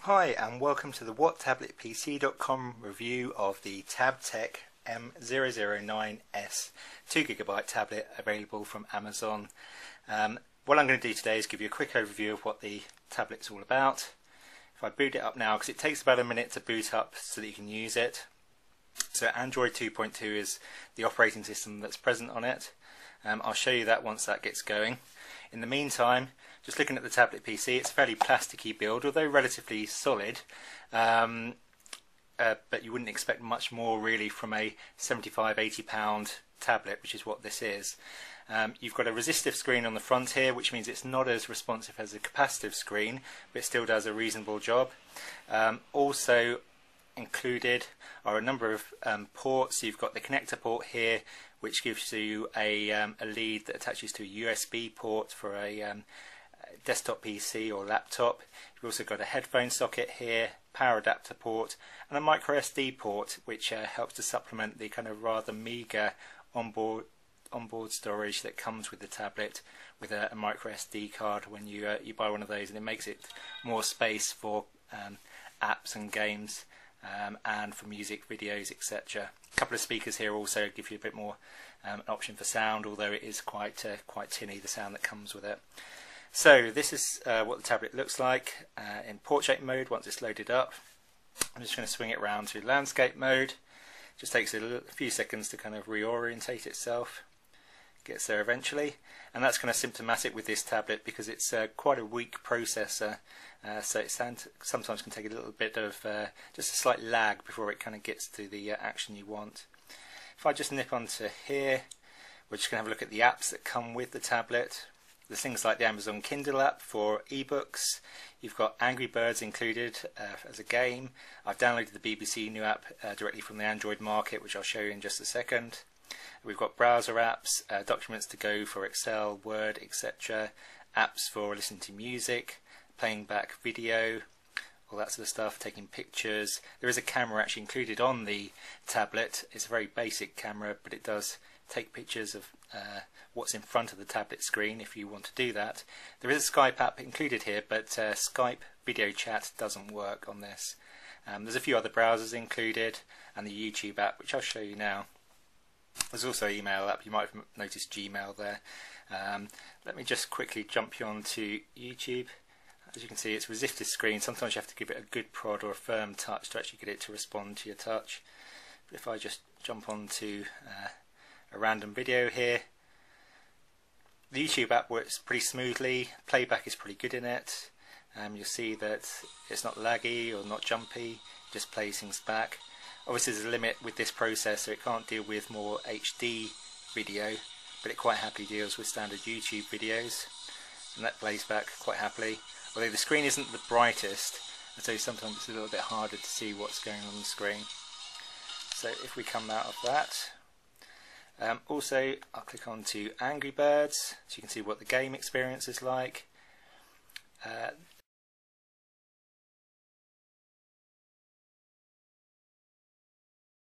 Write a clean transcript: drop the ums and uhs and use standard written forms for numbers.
Hi and welcome to the WhatTabletPC.com review of the TabTech M009S 2GB tablet available from Amazon. What I'm going to do today is give you a quick overview of what the tablet's all about. If I boot it up now, because it takes about a minute to boot up so that you can use it. So Android 2.2 is the operating system that's present on it. I'll show you that once that gets going. In the meantime, just looking at the tablet PC, it's a fairly plasticky build, although relatively solid, but you wouldn't expect much more really from a 75–80 pound tablet, which is what this is. You've got a resistive screen on the front here, which means it's not as responsive as a capacitive screen, but it still does a reasonable job. Also included are a number of ports. You've got the connector port here, which gives you a lead that attaches to a USB port for a desktop PC or laptop. You've also got a headphone socket here, power adapter port, and a micro SD port, which helps to supplement the kind of rather meagre onboard storage that comes with the tablet, with a micro SD card when you buy one of those, and it makes it more space for apps and games and for music, videos, etc. A couple of speakers here also give you a bit more an option for sound, although it is quite tinny, the sound that comes with it. So this is what the tablet looks like in portrait mode once it's loaded up. I'm just going to swing it around to landscape mode. It just takes a few seconds to kind of reorientate itself. Gets there eventually, and that's kind of symptomatic with this tablet because it's quite a weak processor, so it sometimes can take a little bit of just a slight lag before it kind of gets to the action you want. If I just nip onto here, we're just going to have a look at the apps that come with the tablet. There's things like the Amazon Kindle app for ebooks. You've got Angry Birds included as a game. I've downloaded the BBC new app directly from the Android market, which I'll show you in just a second. We've got browser apps, documents to go for Excel, Word, etc. Apps for listening to music, playing back video, all that sort of stuff, taking pictures. There is a camera actually included on the tablet. It's a very basic camera, but it does take pictures of what's in front of the tablet screen if you want to do that. There is a Skype app included here, but Skype video chat doesn't work on this. There's a few other browsers included, and the YouTube app, which I'll show you now. There's also an email app. You might have noticed Gmail there. Let me just quickly jump you onto YouTube. As you can see, it's a resistive screen. Sometimes you have to give it a good prod or a firm touch to actually get it to respond to your touch. But if I just jump onto a random video here, the YouTube app works pretty smoothly. Playback is pretty good in it. You'll see that it's not laggy or not jumpy. It just plays things back. Obviously there's a limit with this processor. It can't deal with more HD video, but it quite happily deals with standard YouTube videos, and that plays back quite happily. Although the screen isn't the brightest, and so sometimes it's a little bit harder to see what's going on the screen. So if we come out of that, also I'll click on to Angry Birds, so you can see what the game experience is like.